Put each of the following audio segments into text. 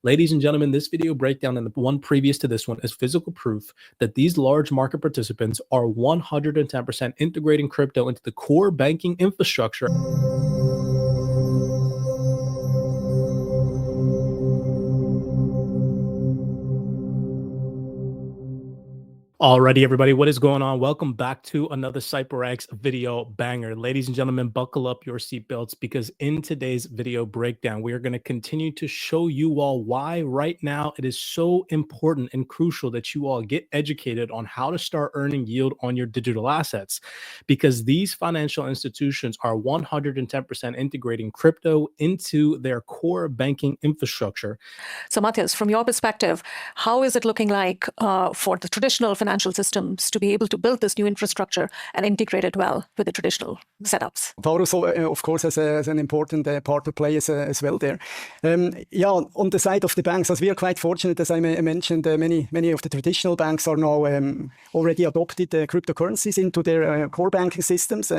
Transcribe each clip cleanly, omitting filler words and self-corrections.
Ladies and gentlemen, this video breakdown and the one previous to this one is physical proof that these large market participants are 110% integrating crypto into the core banking infrastructure. Alrighty, everybody, what is going on? Welcome back to another CYPRX video banger. Ladies and gentlemen, buckle up your seatbelts because in today's video breakdown, we are going to continue to show you all why right now it is so important and crucial that you all get educated on how to start earning yield on your digital assets, because these financial institutions are 110% integrating crypto into their core banking infrastructure. So Matthias, from your perspective, how is it looking like for the traditional financial systems to be able to build this new infrastructure and integrate it well with the traditional setups? Varus, of course, has an important part to play as well there. Yeah, on the side of the banks, as we are quite fortunate, as I mentioned, many of the traditional banks are now already adopted cryptocurrencies into their core banking systems.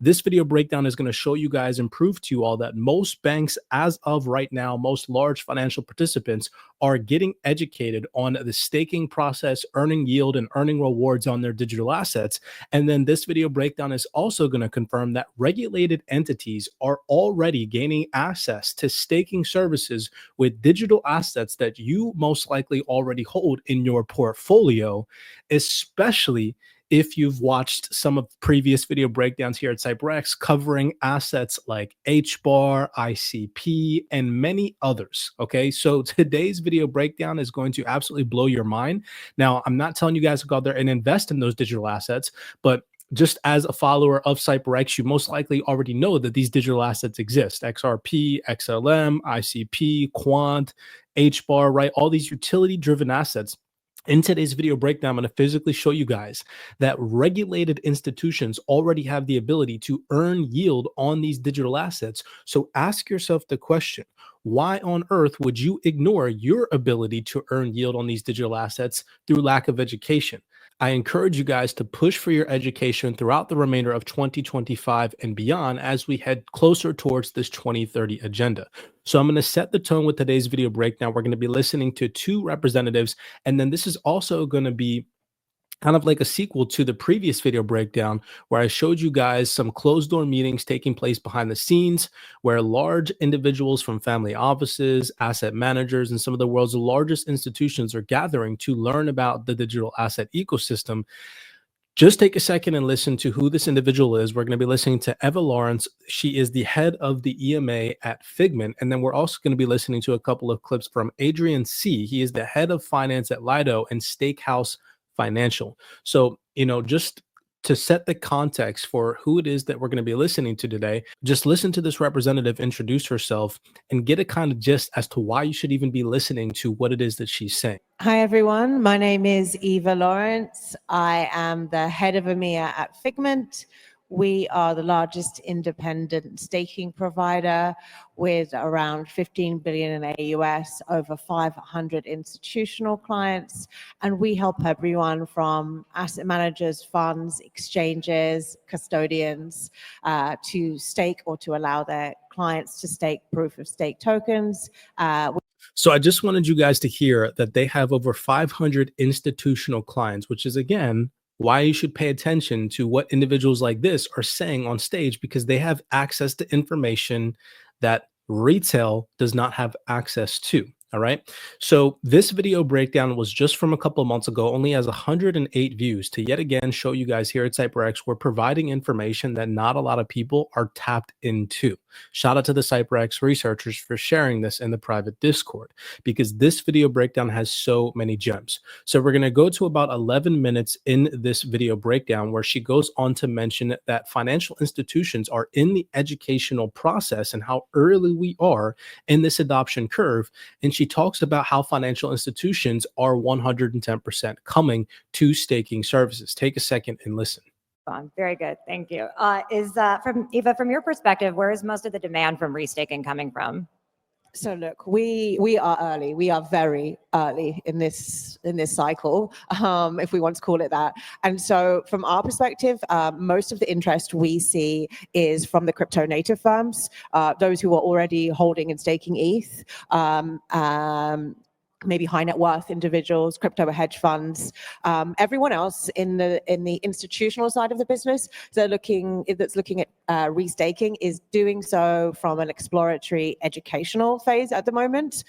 This video breakdown is going to show you guys and prove to you all that most banks, as of right now, most large financial participants are getting educated on the staking process, earning yield and earning rewards on their digital assets. And then this video breakdown is also going to confirm that regulated entities are already gaining access to staking services with digital assets that you most likely already hold in your portfolio, especially if you've watched some of previous video breakdowns here at CYPRX covering assets like Hbar, ICP, and many others. Okay, so today's video breakdown is going to absolutely blow your mind. Now, I'm not telling you guys to go out there and invest in those digital assets, but just as a follower of CYPRX, you most likely already know that these digital assets exist. XRP, XLM, ICP, Quant, Hbar, right? All these utility-driven assets. In today's video breakdown, I'm going to physically show you guys that regulated institutions already have the ability to earn yield on these digital assets. So ask yourself the question, why on earth would you ignore your ability to earn yield on these digital assets through lack of education? I encourage you guys to push for your education throughout the remainder of 2025 and beyond as we head closer towards this 2030 agenda. So I'm going to set the tone with today's video breakdown. We're going to be listening to two representatives, and then this is also going to be kind of like a sequel to the previous video breakdown where I showed you guys some closed door meetings taking place behind the scenes where large individuals from family offices, asset managers, and some of the world's largest institutions are gathering to learn about the digital asset ecosystem. Just take a second and listen to who this individual is. We're going to be listening to Eva Lawrence. She is the head of the EMA at Figment. And then we're also going to be listening to a couple of clips from Adrian C. He is the head of finance at Lido and Steakhouse Financial. So, just to set the context for who it is that we're going to be listening to today, just listen to this representative introduce herself and get a kind of gist as to why you should even be listening to what it is that she's saying. Hi, everyone. My name is Eva Lawrence. I am the head of EMEA at Figment. We are the largest independent staking provider with around 15 billion in AUS, over 500 institutional clients, and we help everyone from asset managers, funds, exchanges, custodians to stake or to allow their clients to stake proof of stake tokens. So I just wanted you guys to hear that they have over 500 institutional clients, which is, again, why you should pay attention to what individuals like this are saying on stage, because they have access to information that retail does not have access to. All right. So this video breakdown was just from a couple of months ago, only has 108 views to yet again show you guys here at CYPRX, we're providing information that not a lot of people are tapped into. Shout out to the CYPRX researchers for sharing this in the private Discord, because this video breakdown has so many gems. So we're going to go to about 11 minutes in this video breakdown where she goes on to mention that financial institutions are in the educational process and how early we are in this adoption curve. And she talks about how financial institutions are 110% coming to staking services. Take a second and listen. Very good. Thank you. From Eva, from your perspective, where is most of the demand from restaking coming from? So look, we are early. We are very early in this cycle, if we want to call it that. And so, from our perspective, most of the interest we see is from the crypto native firms, those who are already holding and staking ETH. Maybe high net worth individuals, crypto hedge funds, everyone else in the institutional side of the business that's looking at restaking is doing so from an exploratory educational phase at the moment.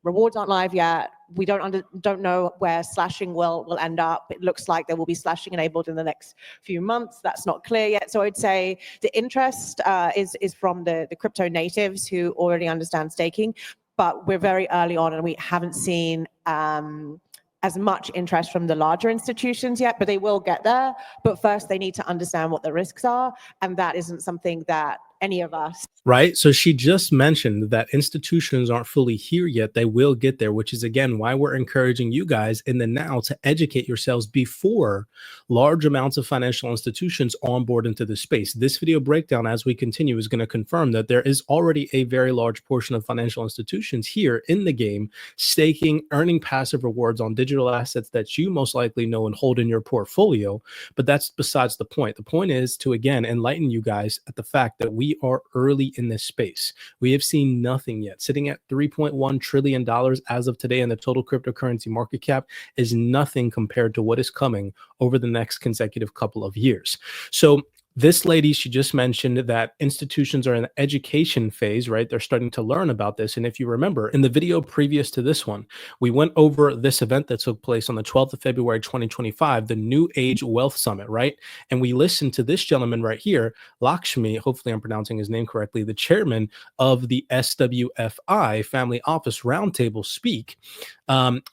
Rewards aren't live yet. We don't know where slashing will end up. It looks like there will be slashing enabled in the next few months. That's not clear yet. So I'd say the interest is from the crypto natives who already understand staking. But we're very early on and we haven't seen as much interest from the larger institutions yet, but they will get there. But first they need to understand what the risks are. And that isn't something that any of us. Right. So she just mentioned that institutions aren't fully here yet. They will get there, which is, again, why we're encouraging you guys in the now to educate yourselves before large amounts of financial institutions onboard into the space. This video breakdown, as we continue, is going to confirm that there is already a very large portion of financial institutions here in the game, staking, earning passive rewards on digital assets that you most likely know and hold in your portfolio. But that's besides the point. The point is to, again, enlighten you guys at the fact that we are early in this space. We have seen nothing yet. Sitting at $3.1 trillion as of today, and the total cryptocurrency market cap is nothing compared to what is coming over the next consecutive couple of years. So this lady, she just mentioned that institutions are in the education phase, right? They're starting to learn about this. And if you remember, in the video previous to this one, we went over this event that took place on the 12th of February, 2025, the New Age Wealth Summit, right? And we listened to this gentleman right here, Lakshmi, hopefully I'm pronouncing his name correctly, the chairman of the SWFI Family Office Roundtable speak.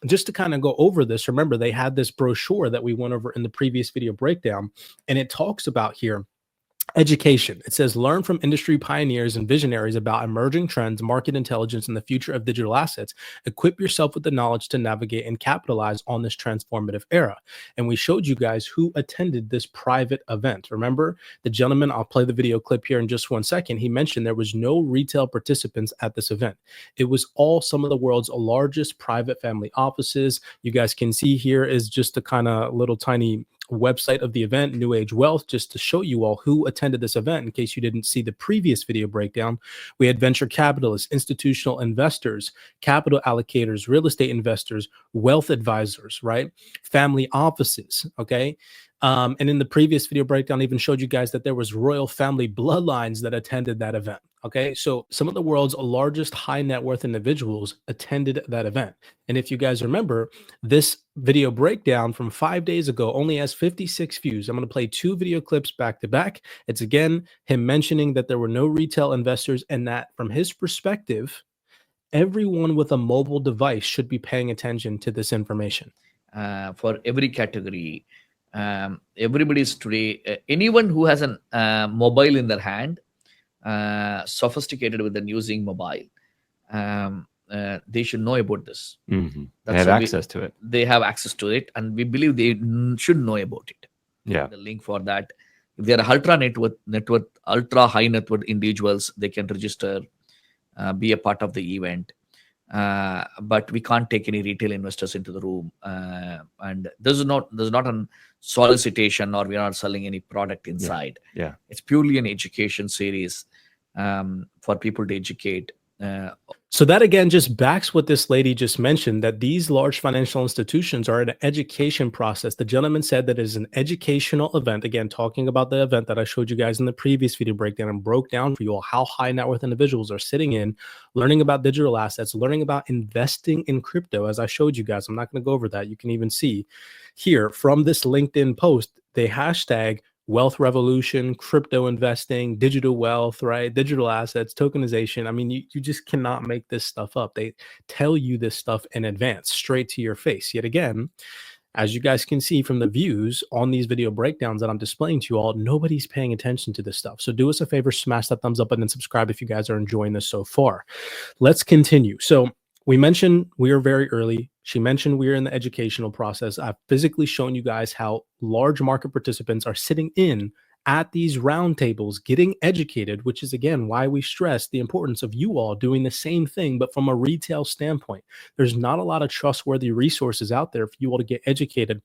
Just to kind of go over this, remember, they had this brochure that we went over in the previous video breakdown, and it talks about here education. It says, learn from industry pioneers and visionaries about emerging trends, market intelligence, and the future of digital assets. Equip yourself with the knowledge to navigate and capitalize on this transformative era. And we showed you guys who attended this private event. Remember, the gentleman, I'll play the video clip here in just 1 second. He mentioned there was no retail participants at this event. It was all some of the world's largest private family offices. You guys can see here is just a kind of little tiny website of the event, New Age Wealth, just to show you all who attended this event in case you didn't see the previous video breakdown. We had venture capitalists, institutional investors, capital allocators, real estate investors, wealth advisors, right? Family offices, okay? And in the previous video breakdown, I even showed you guys that there was royal family bloodlines that attended that event. Okay, so some of the world's largest high net worth individuals attended that event. And if you guys remember, this video breakdown from 5 days ago only has 56 views. I'm going to play 2 video clips back to back. It's again him mentioning that there were no retail investors and that from his perspective, everyone with a mobile device should be paying attention to this information. For every category, everybody's today, anyone who has a mobile in their hand, sophisticated with them using mobile, they should know about this. Mm-hmm. They have access to it. They have access to it, and we believe they should know about it. Yeah. The link for that. If they are ultra high net worth individuals, they can register, be a part of the event. But we can't take any retail investors into the room, and there's not a solicitation, or we're not selling any product inside. Yeah. It's purely an education series for people to educate. So that again just backs what this lady just mentioned, that these large financial institutions are in an education process. The gentleman said that it is an educational event, again talking about the event that I showed you guys in the previous video breakdown and broke down for you all how high net worth individuals are sitting in, learning about digital assets, learning about investing in crypto. As I showed you guys, I'm not going to go over that. You can even see here from this LinkedIn post, they hashtag wealth revolution, crypto investing, digital wealth, right? Digital assets, tokenization. I mean, you just cannot make this stuff up. They tell you this stuff in advance, straight to your face. Yet again, as you guys can see from the views on these video breakdowns that I'm displaying to you all, nobody's paying attention to this stuff. So do us a favor, smash that thumbs up button and subscribe if you guys are enjoying this so far. Let's continue. So we mentioned we are very early. She mentioned we are in the educational process. I've physically shown you guys how large market participants are sitting in at these roundtables, getting educated, which is again why we stress the importance of you all doing the same thing, but from a retail standpoint. There's not a lot of trustworthy resources out there for you all to get educated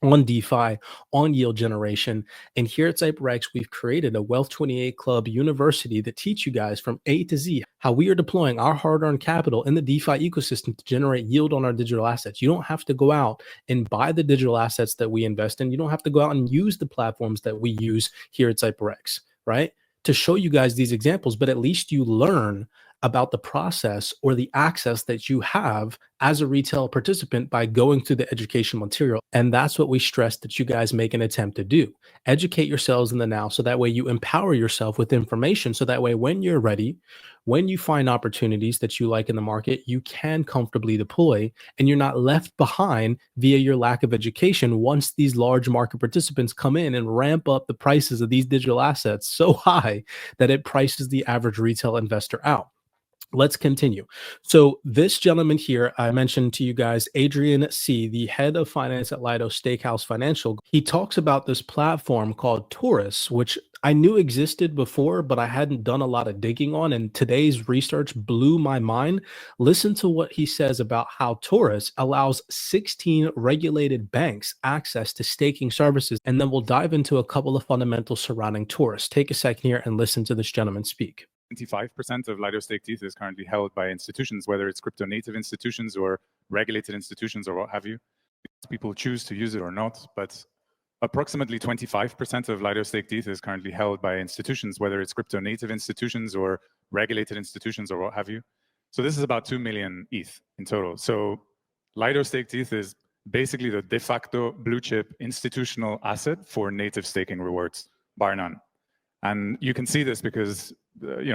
on DeFi, on yield generation. And here at CYPRX, we've created a Wealth 28 Club University that teach you guys from A to Z how we are deploying our hard-earned capital in the DeFi ecosystem to generate yield on our digital assets. You don't have to go out and buy the digital assets that we invest in. You don't have to go out and use the platforms that we use here at CYPRX, right? To show you guys these examples, but at least you learn about the process or the access that you have as a retail participant by going through the educational material. And that's what we stress that you guys make an attempt to do. Educate yourselves in the now, so that way you empower yourself with information. So that way, when you're ready, when you find opportunities that you like in the market, you can comfortably deploy and you're not left behind via your lack of education once these large market participants come in and ramp up the prices of these digital assets so high that it prices the average retail investor out. Let's continue. So this gentleman here, I mentioned to you guys, Adrian C., the head of finance at Lido Steakhouse Financial. He talks about this platform called Taurus, which I knew existed before, but I hadn't done a lot of digging on. And today's research blew my mind. Listen to what he says about how Taurus allows 16 regulated banks access to staking services. And then we'll dive into a couple of fundamentals surrounding Taurus. Take a second here and listen to this gentleman speak. 25% of Lido Stake ETH is currently held by institutions, whether it's crypto native institutions or regulated institutions or what have you. People choose to use it or not, but approximately 25% of Lido Stake ETH is currently held by institutions, whether it's crypto native institutions or regulated institutions or what have you. So this is about 2 million ETH in total. So Lido Stake ETH is basically the de facto blue chip institutional asset for native staking rewards, bar none. And you can see this because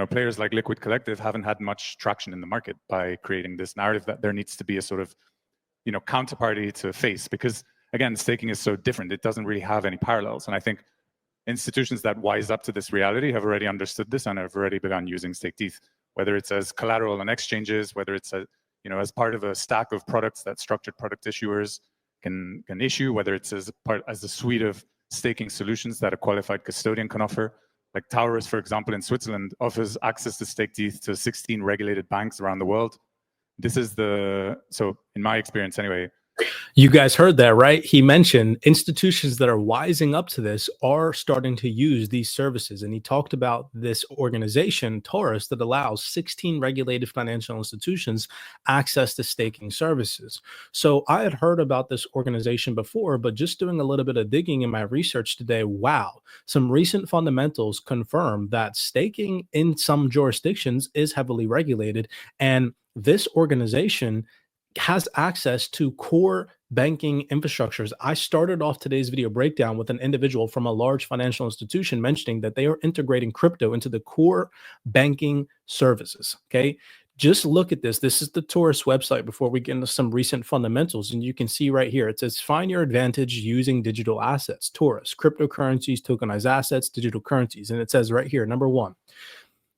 players like Liquid Collective haven't had much traction in the market by creating this narrative that there needs to be a sort of counterparty to face, because again, staking is so different. It doesn't really have any parallels. And I think institutions that wise up to this reality have already understood this and have already begun using staked ETH, whether it's as collateral on exchanges, whether it's as part of a stack of products that structured product issuers can issue, whether it's as a suite of staking solutions that a qualified custodian can offer. Like Taurus, for example, in Switzerland, offers access to staked ETH to 16 regulated banks around the world. This is so in my experience anyway. You guys heard that, right? He mentioned institutions that are wising up to this are starting to use these services. And he talked about this organization, Taurus, that allows 16 regulated financial institutions access to staking services. So I had heard about this organization before, but just doing a little bit of digging in my research today, wow, some recent fundamentals confirm that staking in some jurisdictions is heavily regulated. And this organization has access to core banking infrastructures. I started off today's video breakdown with an individual from a large financial institution mentioning that they are integrating crypto into the core banking services. Okay. Just look at this. This is the Taurus website before we get into some recent fundamentals. And you can see right here, it says, find your advantage using digital assets. Taurus, cryptocurrencies, tokenized assets, digital currencies. And it says right here, number one,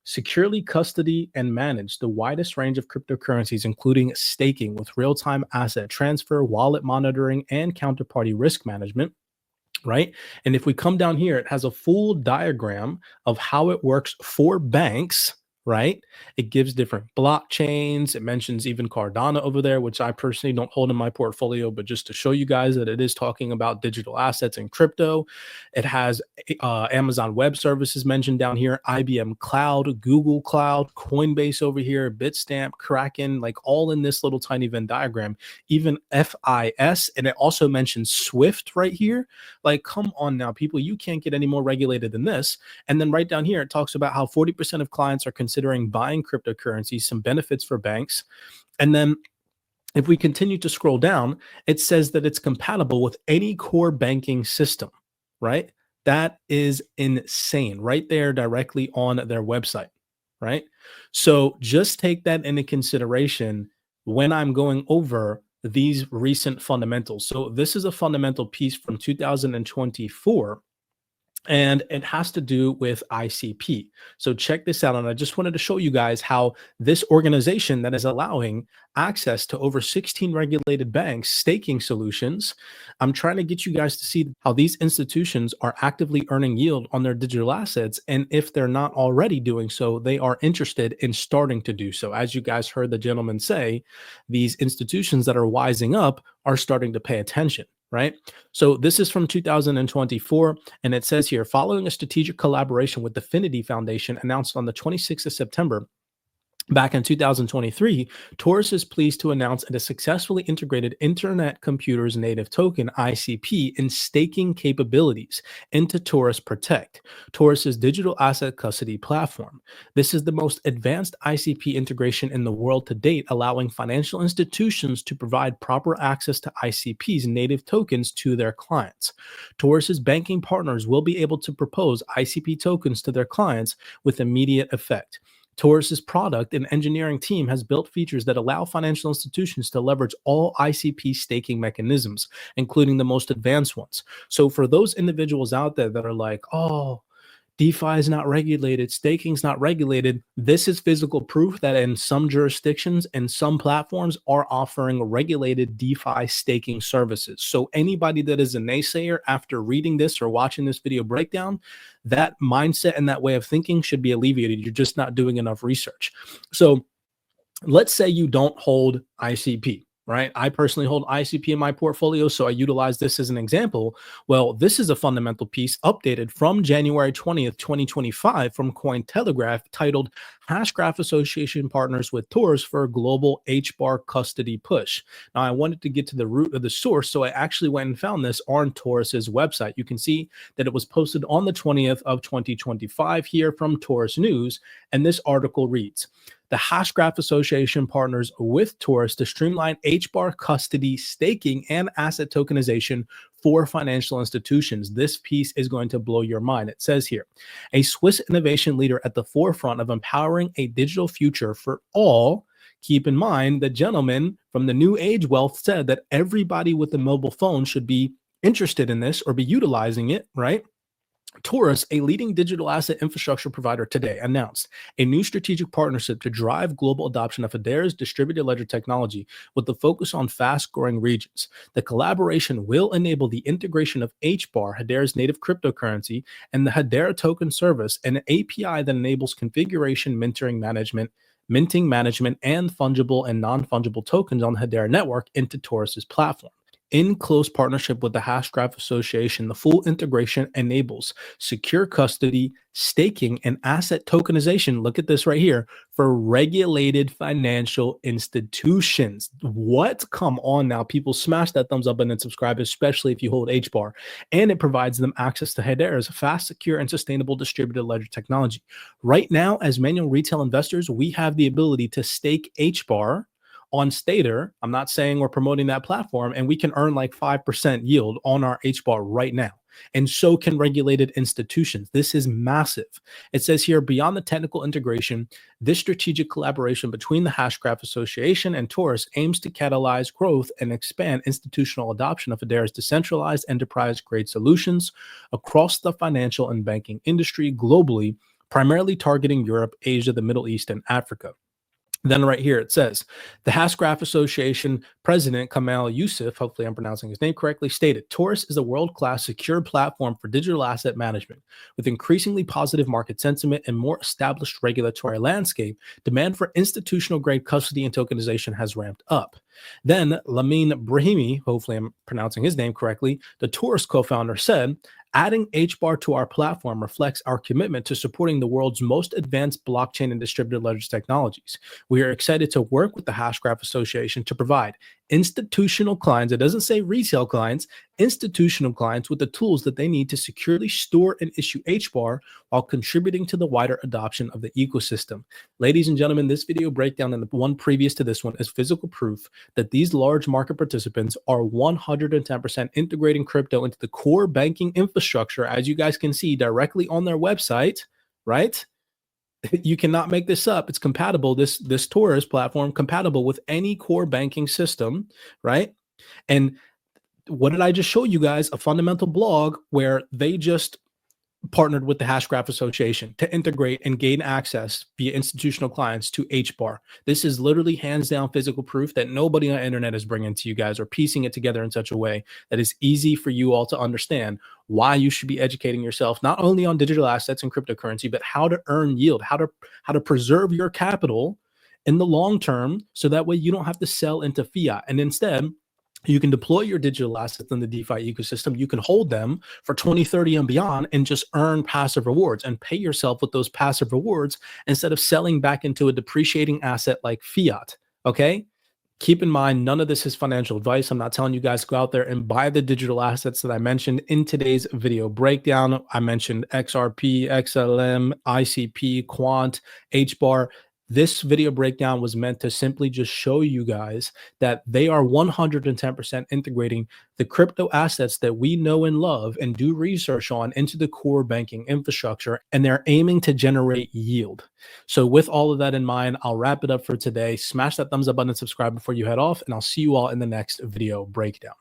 securely custody and manage the widest range of cryptocurrencies, including staking with real-time asset transfer, wallet monitoring, and counterparty risk management, right? And if we come down here, it has a full diagram of how it works for banks, right? It gives different blockchains. It mentions even Cardano over there, which I personally don't hold in my portfolio, but just to show you guys that it is talking about digital assets and crypto. It has Amazon Web Services mentioned down here, IBM Cloud, Google Cloud, Coinbase over here, Bitstamp, Kraken, like all in this little tiny Venn diagram, even FIS. And it also mentions Swift right here. Like, come on now, people, you can't get any more regulated than this. And then right down here, it talks about how 40% of clients are considering buying cryptocurrencies, some benefits for banks. And then if we continue to scroll down, it says that it's compatible with any core banking system, right? That is insane right there directly on their website, right? So just take that into consideration when I'm going over these recent fundamentals. So this is a fundamental piece from 2024. and it has to do with ICP. So check this out. And I just wanted to show you guys how this organization that is allowing access to over 16 regulated banks staking solutions. I'm trying to get you guys to see how these institutions are actively earning yield on their digital assets. And if they're not already doing so, they are interested in starting to do so. As you guys heard the gentleman say, these institutions that are wising up are starting to pay attention. Right. So this is from 2024. And it says here, following a strategic collaboration with the Finity Foundation announced on the 26th of September, back in 2023, Taurus is pleased to announce it has successfully integrated Internet Computer's native token, ICP, and staking capabilities into Taurus Protect, Taurus's digital asset custody platform. This is the most advanced ICP integration in the world to date, allowing financial institutions to provide proper access to ICP's native tokens to their clients. Taurus's banking partners will be able to propose ICP tokens to their clients with immediate effect. Taurus's product and engineering team has built features that allow financial institutions to leverage all ICP staking mechanisms, including the most advanced ones. So for those individuals out there that are like, oh, DeFi is not regulated, staking is not regulated, this is physical proof that in some jurisdictions and some platforms are offering regulated DeFi staking services. So anybody that is a naysayer after reading this or watching this video breakdown, that mindset and that way of thinking should be alleviated. You're just not doing enough research. So let's say you don't hold ICP. Right? I personally hold ICP in my portfolio, so I utilize this as an example. Well, this is a fundamental piece updated from January 20th, 2025 from Cointelegraph titled Hashgraph Association Partners with Taurus for a Global Hbar Custody Push. Now, I wanted to get to the root of the source, so I actually went and found this on Taurus's website. You can see that it was posted on the 20th of 2025 here from Taurus News, and this article reads, the Hashgraph Association partners with Taurus to streamline Hbar custody, staking, and asset tokenization for financial institutions. This piece is going to blow your mind. It says here, a Swiss innovation leader at the forefront of empowering a digital future for all. Keep in mind, the gentleman from the New Age Wealth said that everybody with a mobile phone should be interested in this or be utilizing it, right? Taurus, a leading digital asset infrastructure provider, today announced a new strategic partnership to drive global adoption of Hedera's distributed ledger technology with the focus on fast-growing regions. The collaboration will enable the integration of Hbar, Hedera's native cryptocurrency, and the Hedera token service, an API that enables configuration, minting management, and fungible and non-fungible tokens on the Hedera network into Taurus's platform. In close partnership with the Hashgraph Association, the full integration enables secure custody, staking, and asset tokenization. Look at this right here for regulated financial institutions. What? Come on now. People smash that thumbs up button and subscribe, especially if you hold Hbar. And it provides them access to Hedera's fast, secure, and sustainable distributed ledger technology. Right now, as manual retail investors, we have the ability to stake Hbar on Stater. I'm not saying we're promoting that platform, and we can earn like 5% yield on our Hbar right now. And so can regulated institutions. This is massive. It says here, beyond the technical integration, this strategic collaboration between the Hashgraph Association and Taurus aims to catalyze growth and expand institutional adoption of Hedera's decentralized enterprise-grade solutions across the financial and banking industry globally, primarily targeting Europe, Asia, the Middle East, and Africa. Then right here, it says, the Hashgraph Association president, Kamal Yusuf, hopefully I'm pronouncing his name correctly, stated, Taurus is a world-class secure platform for digital asset management. With increasingly positive market sentiment and more established regulatory landscape, demand for institutional-grade custody and tokenization has ramped up. Then Lamine Brahimi, hopefully I'm pronouncing his name correctly, the Taurus co-founder said, adding Hbar to our platform reflects our commitment to supporting the world's most advanced blockchain and distributed ledger technologies. We are excited to work with the Hashgraph Association to provide institutional clients, it doesn't say retail clients, institutional clients with the tools that they need to securely store and issue Hbar while contributing to the wider adoption of the ecosystem. Ladies and gentlemen, this video breakdown and the one previous to this one is physical proof that these large market participants are 110% integrating crypto into the core banking infrastructure, as you guys can see directly on their website, right? You cannot make this up. It's compatible, this Taurus platform, compatible with any core banking system, right? And what did I just show you guys? A fundamental blog where they just partnered with the Hashgraph Association to integrate and gain access via institutional clients to Hbar. This is literally hands down physical proof that nobody on the internet is bringing to you guys or piecing it together in such a way that is easy for you all to understand why you should be educating yourself, not only on digital assets and cryptocurrency, but how to earn yield, how to preserve your capital in the long term, so that way you don't have to sell into fiat. And instead, you can deploy your digital assets in the DeFi ecosystem. You can hold them for 20, 30 and beyond and just earn passive rewards and pay yourself with those passive rewards instead of selling back into a depreciating asset like fiat. Okay. Keep in mind, none of this is financial advice. I'm not telling you guys to go out there and buy the digital assets that I mentioned in today's video breakdown. I mentioned XRP, XLM, ICP, Quant, Hbar. This video breakdown was meant to simply just show you guys that they are 110% integrating the crypto assets that we know and love and do research on into the core banking infrastructure, and they're aiming to generate yield. So with all of that in mind, I'll wrap it up for today. Smash that thumbs up button and subscribe before you head off, and I'll see you all in the next video breakdown.